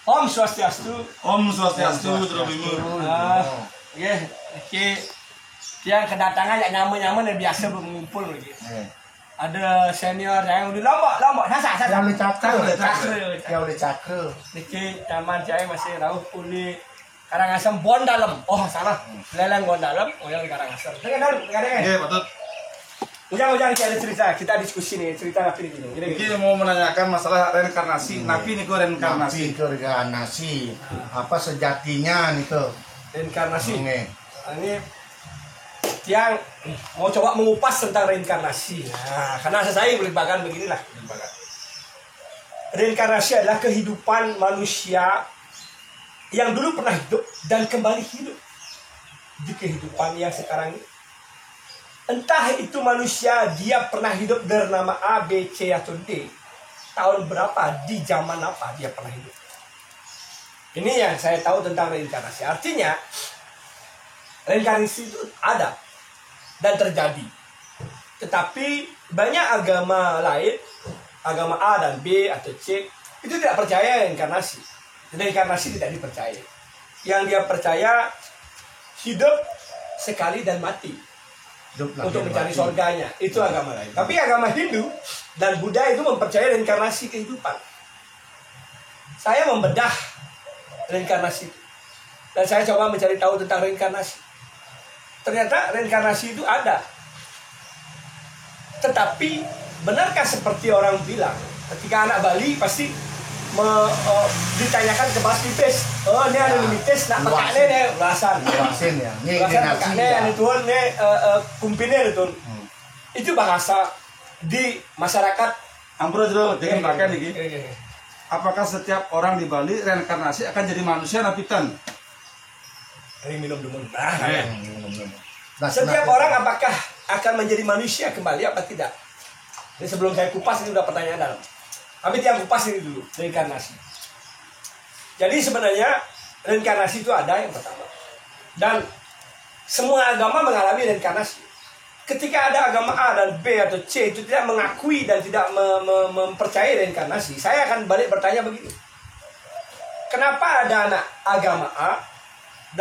Om Swastiastu. Om Swastiastu, Drobimu. Ya, yang kedatangan yang nyama-nyama yang biasa berkumpul lagi. Ada senior yang udah lombok, sasa. Yang udah cakre. Niki taman saya masih rauh kulit Karangasem Bon Dalam. Oh salah, Leleng Bon Dalam. Oh yang Karangasem. Dengar. Iya, patut. Ujang ada cerita. Kita diskusi nih cerita napi ini. Ini mau menanyakan masalah reinkarnasi. Napi niku reinkarnasi. Reinkarnasi. Apa sejatinya niku? Reinkarnasi. Ini yang mau coba mengupas tentang reinkarnasi. Nah, karena saya boleh bagan beginilah. Reinkarnasi adalah kehidupan manusia yang dulu pernah hidup dan kembali hidup di kehidupan yang sekarang ini. Entah itu manusia dia pernah hidup bernama A, B, C atau D. Tahun berapa, di zaman apa dia pernah hidup. Ini yang saya tahu tentang reinkarnasi. Artinya reinkarnasi itu ada dan terjadi. Tetapi banyak agama lain, agama A dan B atau C, itu tidak percaya reinkarnasi. Reinkarnasi tidak dipercaya. Yang dia percaya hidup sekali dan mati untuk mencari surganya. Itu agama lain. Tapi agama Hindu dan Buddha itu mempercayai reinkarnasi kehidupan. Saya membedah reinkarnasi itu. Dan saya coba mencari tahu tentang reinkarnasi. Ternyata reinkarnasi itu ada. Tetapi benarkah seperti orang bilang, ketika anak Bali pasti ditanyakan ke Mas Lipis, oh ini ada limites nak pakaknya nih ulasan ya. Ulasan pakaknya yang itu nih kumpinnya itu. Itu bahasa di masyarakat. Ampun dulu, dengan pakai nih. Apakah setiap orang di Bali reinkarnasi akan jadi manusia napitan? Ini minum dulu. Setiap orang apakah akan menjadi manusia kembali apa tidak? Ini sebelum saya kupas ini udah pertanyaan dalam. Tapi yang kupas ini dulu, reinkarnasi. Jadi sebenarnya reinkarnasi itu ada yang pertama. Dan semua agama mengalami reinkarnasi. Ketika ada agama A dan B atau C itu tidak mengakui dan tidak mempercayai reinkarnasi, saya akan balik bertanya begini. Kenapa ada anak agama A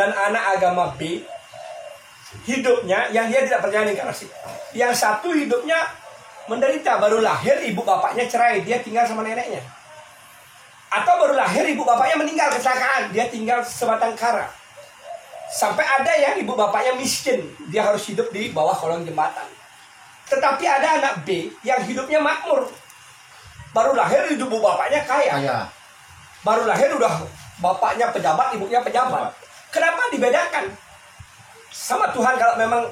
dan anak agama B hidupnya yang dia tidak percaya reinkarnasi? Yang satu hidupnya menderita, baru lahir ibu bapaknya cerai, dia tinggal sama neneknya. Atau baru lahir ibu bapaknya meninggal kecelakaan, dia tinggal sebatang kara. Sampai ada yang ibu bapaknya miskin, dia harus hidup di bawah kolong jembatan. Tetapi ada anak B yang hidupnya makmur, baru lahir ibu bapaknya kaya. Baru lahir udah bapaknya pejabat, ibunya pejabat. Kenapa dibedakan sama Tuhan kalau memang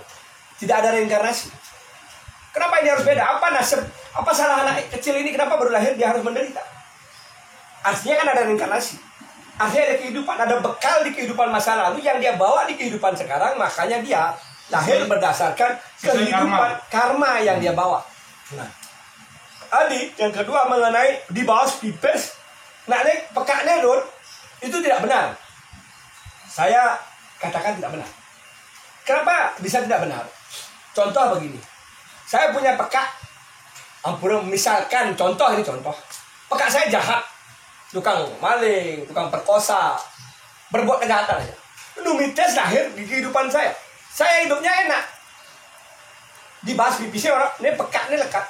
tidak ada reinkarnasi? Kenapa ini harus beda? Apa nasib? Apa salah anak kecil ini? Kenapa baru lahir dia harus menderita? Artinya kan ada reinkarnasi. Artinya ada kehidupan, ada bekal di kehidupan masa lalu yang dia bawa di kehidupan sekarang. Makanya dia lahir berdasarkan kehidupan karma yang dia bawa. Nah, Adi yang kedua mengenai di bawah pipes, nah ini pekaknya Don, itu tidak benar. Saya katakan tidak benar. Kenapa bisa tidak benar? Contoh begini. Saya punya pekak, misalkan contoh ini contoh. Pekak saya jahat, tukang maling, tukang perkosa, berbuat kejahatan aja. Numites lahir di kehidupan saya. Saya hidupnya enak. Dibahas pipisnya orang, ini pekak ini lekat.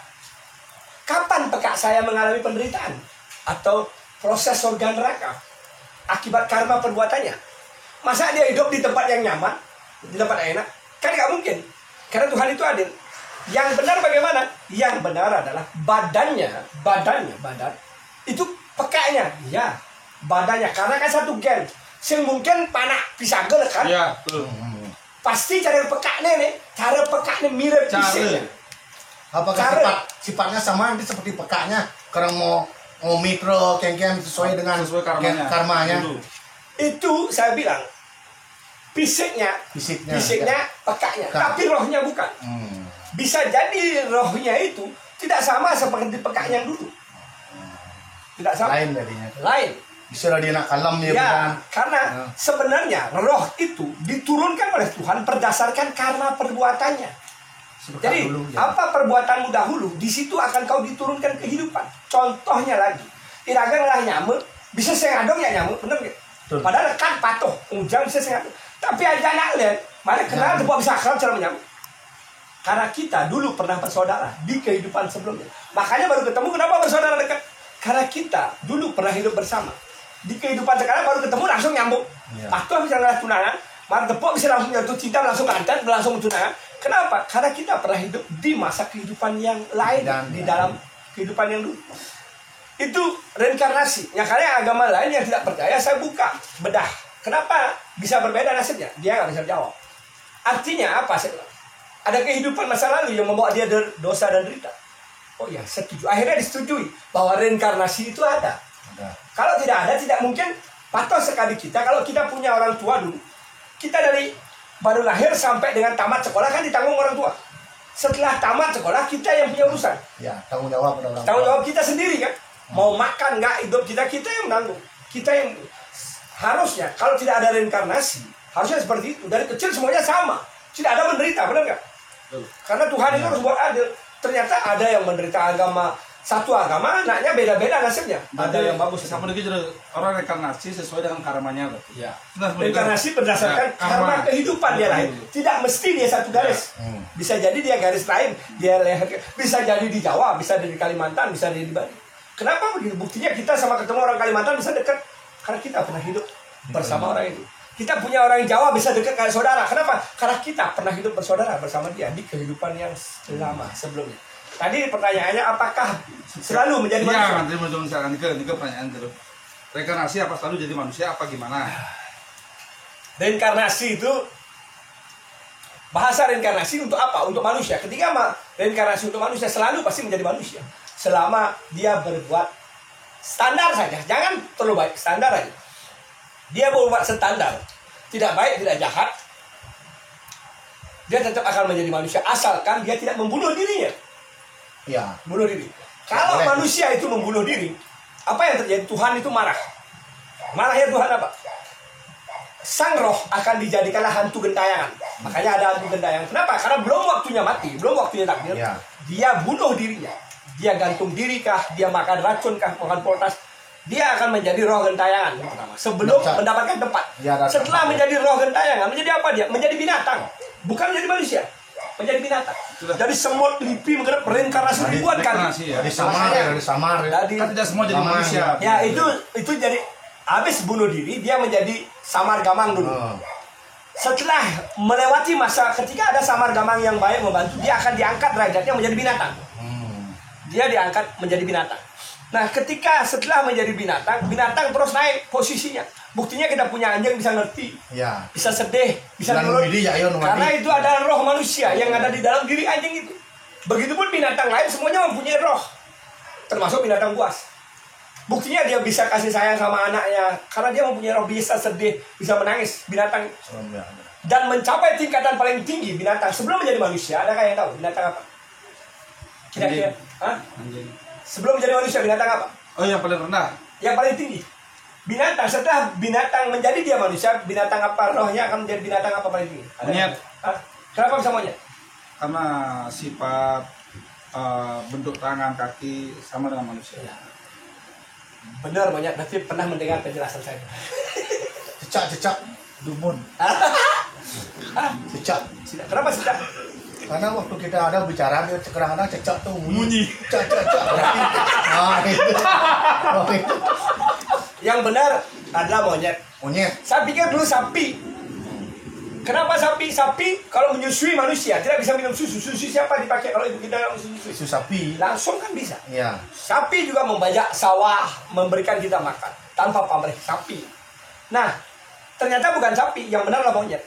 Kapan pekak saya mengalami penderitaan? Atau proses surga neraka? Akibat karma perbuatannya. Masa dia hidup di tempat yang nyaman, di tempat yang enak? Kan nggak mungkin. Karena Tuhan itu adil. Yang benar bagaimana? Yang benar adalah badan itu pekaknya, ya badannya. Karena kan satu gen, sing mungkin panak pisagel kan? Ya, pasti cara pekaknya nih, cara pekaknya mirip pisangnya. Apakah sifatnya sama nanti seperti pekaknya? Karena mau mikro kengkeng sesuai dengan karmanya. Itu saya bilang fisiknya pekaknya, tapi rohnya bukan. Bisa jadi rohnya itu tidak sama seperti pekaknya yang dulu. Tidak sama. Lain jadinya. Lain. Bisa dia nak kalem ya, bukan? Karena sebenarnya roh itu diturunkan oleh Tuhan berdasarkan karena perbuatannya. Jadi apa perbuatanmu dahulu, di situ akan kau diturunkan kehidupan. Contohnya lagi, iraganglah nyamuk Bisa saya ngadong ya nyamuk, bener nggak? Betul. Padahal kan patuh, ujang bisa saya ngadong. Tapi aja anak lihat, mana kenal tuh bisa akal cara menyambut. Karena kita dulu pernah bersaudara di kehidupan sebelumnya. Makanya baru ketemu, kenapa bersaudara dekat? Karena kita dulu pernah hidup bersama. Di kehidupan sekarang baru ketemu langsung nyambung. Patuh bisa ngeliat tunangan, martepok bisa langsung jatuh cinta, langsung kanten, langsung tunangan. Kenapa? Karena kita pernah hidup di masa kehidupan yang lain, di dalam kehidupan yang dulu. Itu reinkarnasi. Makanya agama lain yang tidak percaya saya buka bedah. Kenapa bisa berbeda nasibnya? Dia nggak bisa jawab. Artinya apa? Ada kehidupan masa lalu yang membawa dia dosa dan derita. Oh ya, setuju. Akhirnya disetujui bahwa reinkarnasi itu ada. Kalau tidak ada, tidak mungkin. Patuh sekali kita. Kalau kita punya orang tua dulu, kita dari baru lahir sampai dengan tamat sekolah kan ditanggung orang tua. Setelah tamat sekolah kita yang punya urusan. Ya, tanggung jawab pada orang tua. Tanggung jawab kita sendiri kan. Mau makan nggak hidup kita yang menanggung. Kita yang harusnya kalau tidak ada reinkarnasi harusnya seperti itu. Dari kecil semuanya sama. Tidak ada menderita, benar nggak? Karena Tuhan itu harus buat adil. Ternyata ada yang menderita satu agama, anaknya beda-beda nasibnya. Ada yang bagus. Sama lagi orang reinkarnasi sesuai dengan karmanya. Ya. Reinkarnasi berdasarkan karma kehidupan dia lain. Tidak mesti dia satu garis. Bisa jadi dia garis lain. Bisa jadi di Jawa, bisa di Kalimantan, bisa di Bali. Kenapa begitu? Buktinya kita sama ketemu orang Kalimantan bisa dekat. Karena kita pernah hidup bersama orang itu. Kita punya orang Jawa bisa dekat kayak saudara. Kenapa? Karena kita pernah hidup bersaudara bersama dia di kehidupan yang lama sebelumnya. Tadi pertanyaannya apakah selalu menjadi manusia? Iya, nanti mau misalkan ini pertanyaan terus. Reinkarnasi apa selalu jadi manusia apa gimana? Reinkarnasi itu bahasa reinkarnasi untuk apa? Untuk manusia. Ketika reinkarnasi untuk manusia selalu pasti menjadi manusia. Selama dia berbuat standar saja, jangan terlalu baik, standar aja. Dia berbuat standar, tidak baik, tidak jahat, dia tetap akan menjadi manusia asalkan dia tidak membunuh dirinya. Ya. Bunuh diri. Kalau manusia itu membunuh diri, apa yang terjadi? Tuhan itu marah. Marahnya Tuhan apa? Sang roh akan dijadikanlah hantu gentayangan. Makanya ada hantu gentayangan. Kenapa? Karena belum waktunya mati, belum waktunya takdir. Ya. Dia bunuh dirinya. Dia gantung diri kah? Dia makan racun kah? Makan potas? Dia akan menjadi roh gentayangan pertama. Sebelum mendapatkan tempat. Ya, setelah menjadi roh gentayangan, menjadi apa dia? Menjadi binatang. Bukan menjadi manusia. Menjadi binatang. Dari semut, lipi, mengenai reinkarnasi ribuan kali. Dari samar. Kan tidak semua jadi manusia. Ya itu jadi habis bunuh diri dia menjadi samar gamang dulu. Setelah melewati masa ketika ada samar gamang yang baik membantu, dia akan diangkat derajatnya menjadi binatang. Dia diangkat menjadi binatang. Nah, ketika setelah menjadi binatang, binatang terus naik posisinya. Buktinya kita punya anjing bisa ngerti, ya. Bisa sedih, bisa nurut. Karena itu adalah roh manusia yang ada di dalam diri anjing itu. Begitupun binatang lain semuanya mempunyai roh, termasuk binatang buas. Buktinya dia bisa kasih sayang sama anaknya karena dia mempunyai roh, bisa sedih, bisa menangis. Binatang dan mencapai tingkatan paling tinggi binatang sebelum menjadi manusia. Adakah yang tahu binatang apa? Kira-kira? Sebelum menjadi manusia binatang apa? Oh, yang paling rendah. Yang paling tinggi. Binatang. Setelah binatang menjadi dia manusia, binatang apa rohnya akan menjadi binatang apa paling tinggi? Monyet. Kenapa bisa monyet? Karena sifat bentuk tangan, kaki sama dengan manusia. Benar monyet. Tapi pernah mendengar penjelasan saya. Cecak dumun. Cecak. Kenapa cecak? Karena waktu kita ada bicara dia kadang-kadang cecak tuh Bunyi. Cecak. Nah, itu. Yang benar adalah monyet. Saya pikir dulu sapi. Kenapa sapi? Sapi kalau menyusui manusia tidak bisa minum susu. Susu siapa dipakai kalau ibu kita menyusui? Susu sapi. Langsung kan bisa. Ya. Sapi juga membajak sawah, memberikan kita makan tanpa pamrih. Sapi. Nah, ternyata bukan sapi, yang benar adalah monyet.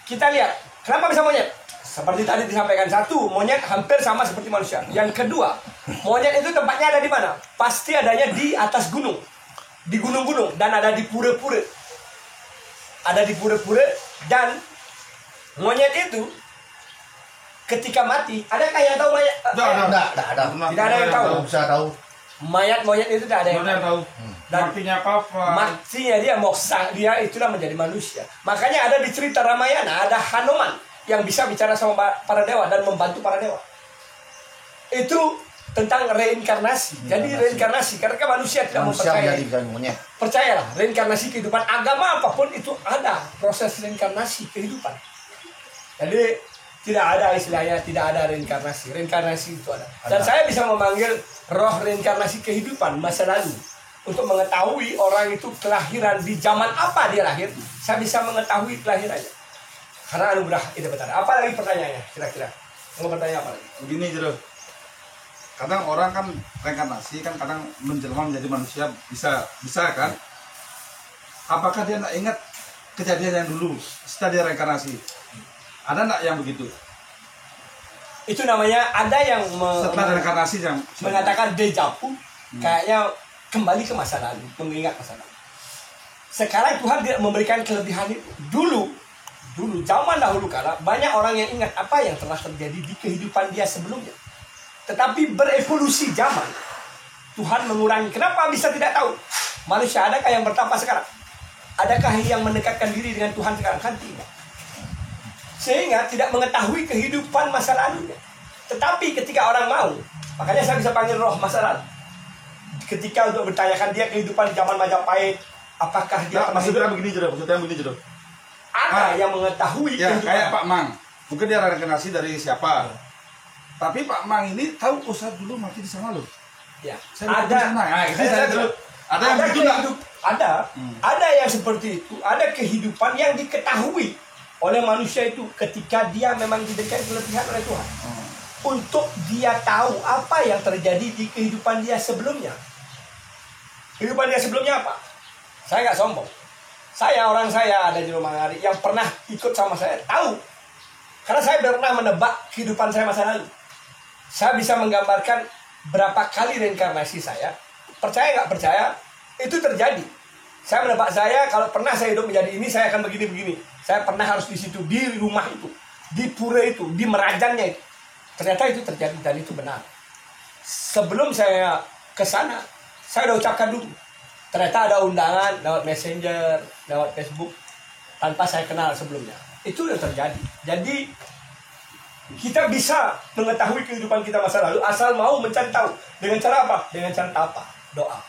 Kita lihat, kenapa bisa monyet? Seperti tadi disampaikan, satu, monyet hampir sama seperti manusia. Yang kedua, monyet itu tempatnya ada di mana? Pasti adanya di atas gunung. Di gunung-gunung. Dan ada di pura-pura. Ada di pura-pura. Dan monyet itu ketika mati, adakah yang tahu mayat? Ada. Tidak ada yang tahu. Bisa tahu. Mayat monyet itu tidak ada yang tahu. Dan matinya apa? Matinya dia moksa, dia itulah menjadi manusia. Makanya ada di cerita Ramayana, ada Hanuman yang bisa bicara sama para dewa dan membantu para dewa. Itu tentang reinkarnasi. Jadi reinkarnasi karena kan manusia tidak Manusia mempercayai. menjadi monyet. Percayalah, reinkarnasi kehidupan agama apapun itu ada proses reinkarnasi kehidupan. Jadi tidak ada istilahnya tidak ada reinkarnasi. Reinkarnasi itu ada. Dan saya bisa memanggil roh reinkarnasi kehidupan masa lalu untuk mengetahui orang itu kelahiran di zaman apa dia lahir. Saya bisa mengetahui kelahirannya karena anugerah itu betul. Apa lagi pertanyaannya kira-kira? Mau bertanya apa lagi? Begini Jero, kadang orang kan reinkarnasi kan kadang menjelma menjadi manusia bisa kan? Apakah dia tidak ingat kejadian yang dulu setelah dia reinkarnasi? Ada nggak yang begitu? Itu namanya ada yang Setelah reinkarnasi yang mengatakan deja vu, kayaknya kembali ke masa lalu, mengingat masa lalu. Sekarang Tuhan tidak memberikan kelebihan itu. Dulu zaman dahulu kala banyak orang yang ingat apa yang telah terjadi di kehidupan dia sebelumnya. Tetapi berevolusi zaman, Tuhan mengurangi. Kenapa bisa tidak tahu? Manusia adakah yang bertapa sekarang? Adakah yang mendekatkan diri dengan Tuhan sekarang? Kan tidak. Sehingga tidak mengetahui kehidupan masa lalunya. Tetapi ketika orang mau, makanya saya bisa panggil roh masa lalu. Ketika untuk bertanyakan dia kehidupan zaman Majapahit, apakah dia maksudnya begini Jero, ada yang mengetahui ya, kehidupan. kayak Pak Mang, mungkin dia reinkarnasi dari siapa? Tapi Pak Mang ini tahu saya dulu mati di sana loh. Ya, Saya ada. Ada yang begitu nggak? Ada yang seperti itu. Ada kehidupan yang diketahui oleh manusia itu ketika dia memang diberikan kelebihan oleh Tuhan. Untuk dia tahu apa yang terjadi di kehidupan dia sebelumnya. Kehidupan dia sebelumnya apa? Saya nggak sombong. Orang saya ada di rumah Ngari yang pernah ikut sama saya tahu. Karena saya pernah menebak kehidupan saya masa lalu. Saya bisa menggambarkan berapa kali reinkarnasi saya. Percaya nggak percaya, itu terjadi. Saya menebak kalau pernah saya hidup menjadi ini, saya akan begini-begini. Saya pernah harus di situ, di rumah itu, di pura itu, di merajannya itu. Ternyata itu terjadi dan itu benar. Sebelum saya ke sana, saya udah ucapkan dulu. Ternyata ada undangan lewat Messenger, lewat Facebook, tanpa saya kenal sebelumnya. Itu udah terjadi. Jadi kita bisa mengetahui kehidupan kita masa lalu asal mau mencari tahu. Dengan cara apa? Dengan cara apa? Doa.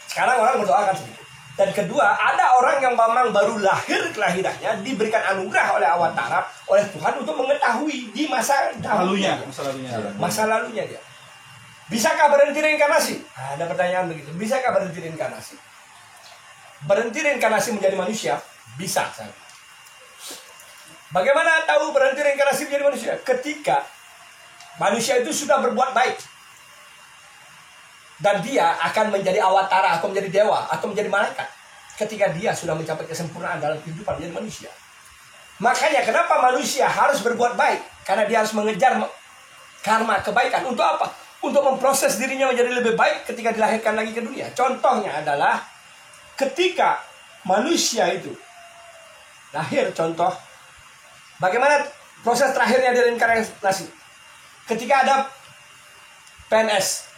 Sekarang orang berdoa kan sedikit. Dan kedua, ada orang yang memang baru lahir kelahirannya, diberikan anugerah oleh Awatara, oleh Tuhan untuk mengetahui di masa lalunya. Masa lalunya dia. Bisakah berhenti reinkarnasi? Ada pertanyaan begitu. Bisakah berhenti reinkarnasi? Berhenti reinkarnasi menjadi manusia? Bisa. Bagaimana tahu berhenti reinkarnasi menjadi manusia? Ketika manusia itu sudah berbuat baik. Dan dia akan menjadi awatara, atau menjadi dewa, atau menjadi malaikat. Ketika dia sudah mencapai kesempurnaan dalam kehidupan menjadi manusia. Makanya kenapa manusia harus berbuat baik? Karena dia harus mengejar karma kebaikan. Untuk apa? Untuk memproses dirinya menjadi lebih baik ketika dilahirkan lagi ke dunia. Contohnya adalah ketika manusia itu lahir, contoh bagaimana proses terakhirnya dari reinkarnasi. Ketika ada PNS,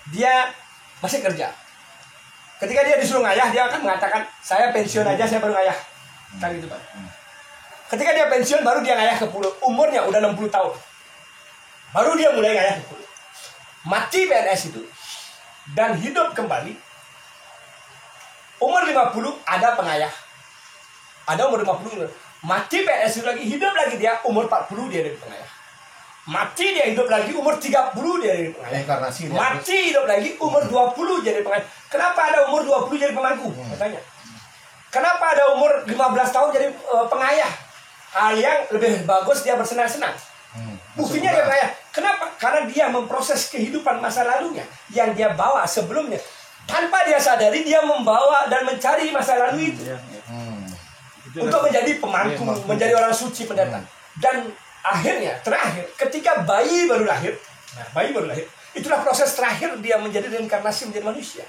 dia masih kerja. Ketika dia disuruh ngayah, dia akan mengatakan, saya pensiun aja, saya baru ngayah. Kan gitu Pak. Ketika dia pensiun, baru dia ngayah ke pulau. Umurnya udah 60 tahun. Baru dia mulai ngayah ke pulau. Mati PNS itu dan hidup kembali. Umur 50 ada pengayah. Ada umur 50. Mati PNS itu lagi, hidup lagi dia, umur 40 dia dari pengayah. Mati dia hidup lagi, umur 30 dia dari pengayah. Mati hidup lagi, umur 20 jadi pengayah. Kenapa ada umur 20 jadi pemangku? Katanya. Kenapa ada umur 15 tahun jadi pengayah? Hal yang lebih bagus dia bersenang-senang. Buktinya dia pengayah. Kenapa? Karena dia memproses kehidupan masa lalunya yang dia bawa sebelumnya. Tanpa dia sadari, dia membawa dan mencari masa lalu itu. Untuk menjadi pemangku, menjadi orang suci pendatang. Dan akhirnya, terakhir, ketika bayi baru lahir, itulah proses terakhir dia menjadi reinkarnasi menjadi manusia.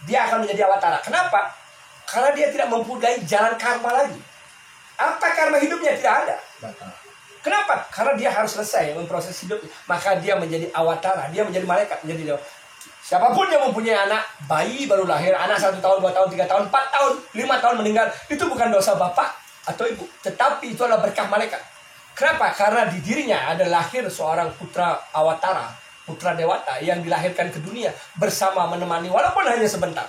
Dia akan menjadi awatara. Kenapa? Karena dia tidak mempunyai jalan karma lagi. Apa karma hidupnya? Tidak ada. Kenapa? Karena dia harus selesai memproses hidup. Maka dia menjadi awatara, dia menjadi malaikat, menjadi dewa. Siapapun yang mempunyai anak, bayi baru lahir, anak 1 tahun, 2 tahun, 3 tahun, 4 tahun, 5 tahun meninggal, itu bukan dosa bapak atau ibu, tetapi itu adalah berkah malaikat. Kenapa? Karena di dirinya ada lahir seorang putra awatara putra dewata yang dilahirkan ke dunia bersama menemani walaupun hanya sebentar.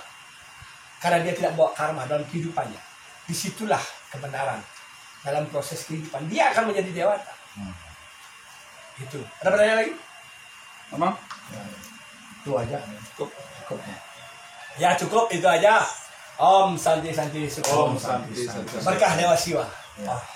Karena dia tidak bawa karma dalam kehidupannya. Disitulah kebenaran dalam proses kehidupan. Dia akan menjadi dewata. Itu. Ada pertanyaan lagi? Emang? Itu aja. Cukup. Cukup. Ya cukup itu aja. Om Santi Santi Sukhum. Om Santi Santi. Berkah Dewa Siwa. Ya.